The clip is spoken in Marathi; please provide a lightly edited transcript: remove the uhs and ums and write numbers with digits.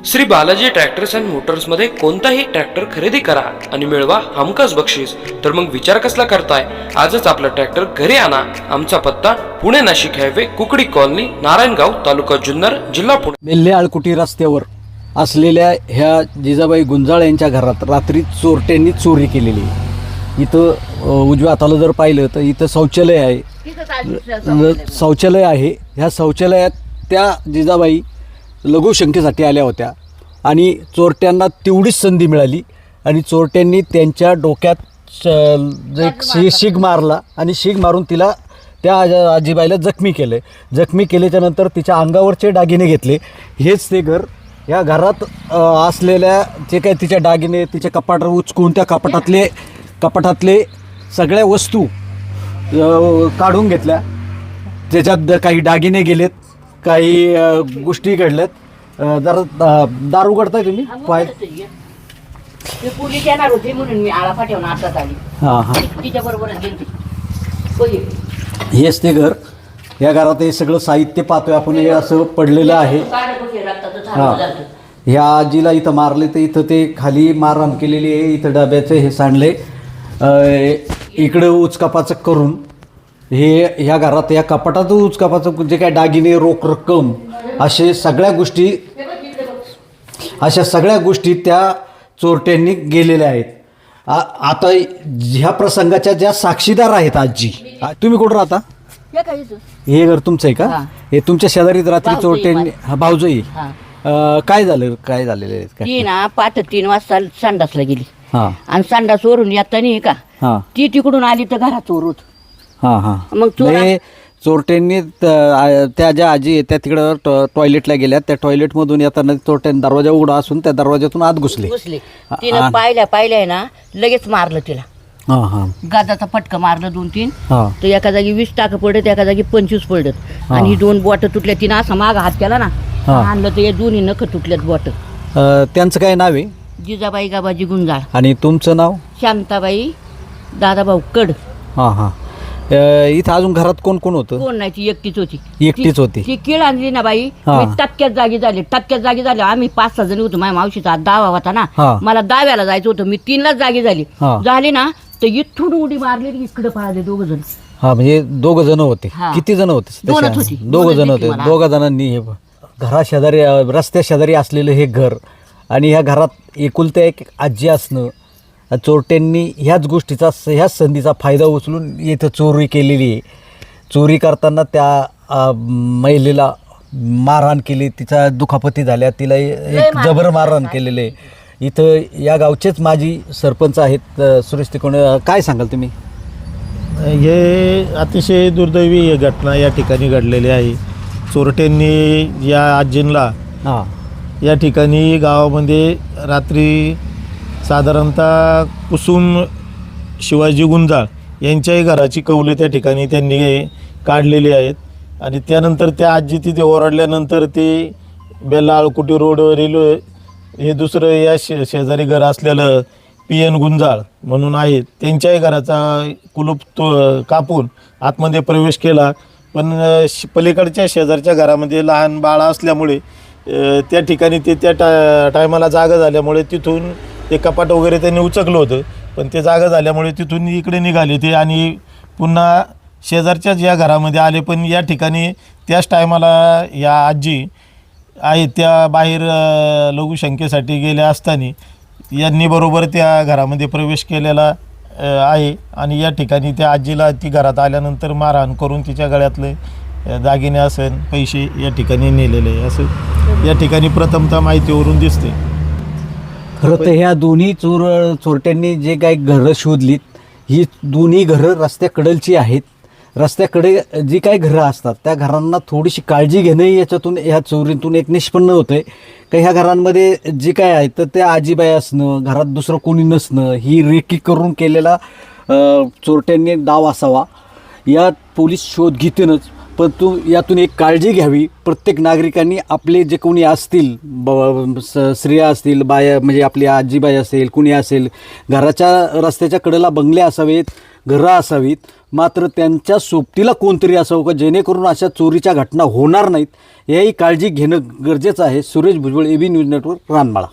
श्री बालाजी ट्रॅक्टर्स अँड मोटर्समध्ये कोणताही ट्रॅक्टर खरेदी करा आणि मिळवा हमखास बक्षीस. तर मग विचार कसला करताय? आजच आपला ट्रॅक्टर घरी आणा. आमचा पत्ता पुणे नाशिक हायवे, कुकडी कॉलनी, नारायणगाव, तालुका जुन्नर, जिल्हा पुणे. मेल्हे आळकुटी रस्त्यावर असलेल्या ह्या जिजाबाई गुंजाळ यांच्या घरात रात्री चोरट्यांनी चोरी केलेली आहे. इथं उजव्या हाताला जर पाहिलं तर इथं शौचालय आहे. शौचालय आहे. ह्या शौचालयात त्या जिजाबाई लघुशंकेसाठी आल्या होत्या आणि चोरट्यांना तेवढीच संधी मिळाली आणि चोरट्यांनी त्यांच्या डोक्यात एक शीग मारला आणि शीग मारून तिला त्या आजीबाईला जखमी केले. जखमी केल्याच्यानंतर तिच्या अंगावरचे दागिने घेतले. हेच ते घर. या घरात असलेल्या जे काही तिच्या दागिने, तिचे कपाट उचकून त्या कपाटातले सगळ्या वस्तू काढून घेतल्या. त्याच्यात काही दागिने गेलेत, काही गोष्टी घडल्यात. जरा दार उघडताय तुम्ही? पाय पोलीस येणार होते म्हणून मी आळा फाट्यावून आताच आली. हां हां, तिच्याबरोबरच गेली. हेच ते घर. या घरात हे सगळं साहित्य पाहतोय आपण. हे असं पडलेलं आहे. हां, ह्या आजीला इथं मारले तर इथं ते खाली मारहाण केलेली आहे. इथं डब्याचं हे सांडले. इकडं उचकापाचक करून हे ह्या घरात या कपाटात उचकापाचक जे काय दागिने, रोख रक्कम, अशा सगळ्या गोष्टी त्या चोरट्यांनी गेलेल्या आहेत. आता ह्या प्रसंगाच्या ज्या साक्षीदार आहेत आजी, तुम्ही कुठं राहता? हे घर तुमचं आहे का? हे तुमच्या शेजारीत रात्री चोरट्यांनी भाऊजई काय झालेलं आहे? ती ना 3 वाजता संडासला गेली. हां, आणि संडास वरून येताना का हां ती तिकडून आली तर घरात चोर होत. हां हां. मग चोरट्यांनी त्या ज्या आजी आहेत त्या तिकडं टॉयलेटला गेल्या. त्या टॉयलेटमधून येताना चोरट्यांनी दरवाजा उघडा असून त्या दरवाजातून आत घुसले. तिनं पाहिल्या ना लगेच मारलं तिला. हां हां, गाजाचा फटका मारलं 2-3. हां तर एका जागी 20 टाकं पडत, एका जागी 25 पडत. आणि 2 बोट तुटल्या. तिनं असा माग हात केला ना, आणलं तर हे दोन्ही नख तुटल्यात बोट. त्यांचं काय नाव आहे? जिजाबाई गाबाजी गुंजाळ. आणि तुमचं नाव? शांताबाई दादाभाऊ कड. हां हां. इथं अजून घरात कोण कोण होतं? कोण नाही, ती एकटीच होती. एकटीच होती. ती कीळ आणली ना बाई. हा. मी टक्क्यात जागी झाली. आम्ही 5-6 जणी होतो. माझ्या मावशीचा दावा होता ना, हा. मला दाव्याला जायचं होतं. मी 3लाच जागी हा. झाली ना, तर इथून उडी मारली, इकडे पळाले 2 जण. हा, म्हणजे 2 जण होते. हा. किती जण होते? 2च होती. 2 जण दोनच होते. मला. 2 जणांनी हे घरा शेजारी, रस्त्या शेजारी असलेलं हे घर आणि ह्या घरात एकुलत्या एक आजी असणं, चोरट्यांनी ह्याच गोष्टीचा, ह्याच संधीचा फायदा उचलून इथं चोरी केलेली आहे. चोरी करताना त्या महिलेला मारहाण केली, तिचा दुखापती झाल्या, तिला एक जबर मारहाण केलेलं आहे. इथं या गावचेच माजी सरपंच आहेत सुरेश तिकोणे. काय सांगाल तुम्ही? हे अतिशय दुर्दैवी ही घटना या ठिकाणी घडलेली आहे. चोरट्यांनी या आजींना हां या ठिकाणी गावामध्ये रात्री साधारणतः कुसुम शिवाजी गुंजाळ यांच्याही घराची कौले त्या ठिकाणी त्यांनी काढलेली आहेत. आणि त्यानंतर त्या आजी तिथे ओरडल्यानंतर ते बेल्ला आळकुटी रोडवरील हे दुसरं या शेजारी घर असलेलं PN गुंजाळ म्हणून आहेत, त्यांच्याही घराचा कुलूप कापून आतमध्ये प्रवेश केला. पण पलीकडच्या शेजारच्या घरामध्ये लहान बाळा असल्यामुळे त्या ठिकाणी ते त्या टायमाला जागा झाल्यामुळे तिथून ते कपाट वगैरे त्यांनी उचकलं होतं. पण ते जागा झाल्यामुळे तिथून इकडे निघाले ते आणि पुन्हा शेजारच्याच या घरामध्ये आले. पण या ठिकाणी त्याच टायमाला या आजी आहेत त्या बाहेर लघुशंकेसाठी गेल्या असताना यांनी बरोबर त्या घरामध्ये प्रवेश केलेला आहे. आणि या ठिकाणी त्या आजीला ती घरात आल्यानंतर मारहाण करून तिच्या गळ्यातले दागिने असेल, पैसे या ठिकाणी नेलेले आहे असं या ठिकाणी प्रथमतः माहितीवरून दिसते. खरं तर ह्या दोन्ही चोरट्यांनी जे काही घरं शोधलीत, ही दोन्ही घरं रस्त्याकडलची आहेत. रस्त्याकडे जी काही घरं असतात त्या घरांना थोडीशी काळजी घेणं याच्यातून, ह्या चोरीतून एक निष्पन्न होतं आहे का ह्या घरांमध्ये जे काय आहे तर त्या आजीबाई असणं, घरात दुसरं कोणी नसणं, ही रेकी करून केलेला चोरट्यांनी डाव असावा. यात पोलीस शोध घेतीलच, पण यातून एक काळजी घ्यावी. प्रत्येक नागरिकांनी आपले जे कोणी असतील, स्त्रिया असतील, बाया म्हणजे आपली आजीबाई असेल, कुणी असेल, घराच्या रस्त्याच्या कडेला बंगले असावेत, घरं असावीत, मात्र त्यांच्या सोबतीला कोणतरी असावं का जेणेकरून अशा चोरीच्या घटना होणार नाहीत, याही काळजी घेणं गरजेचं आहे. Suresh Bhujbal, AB news network, रानमाळा.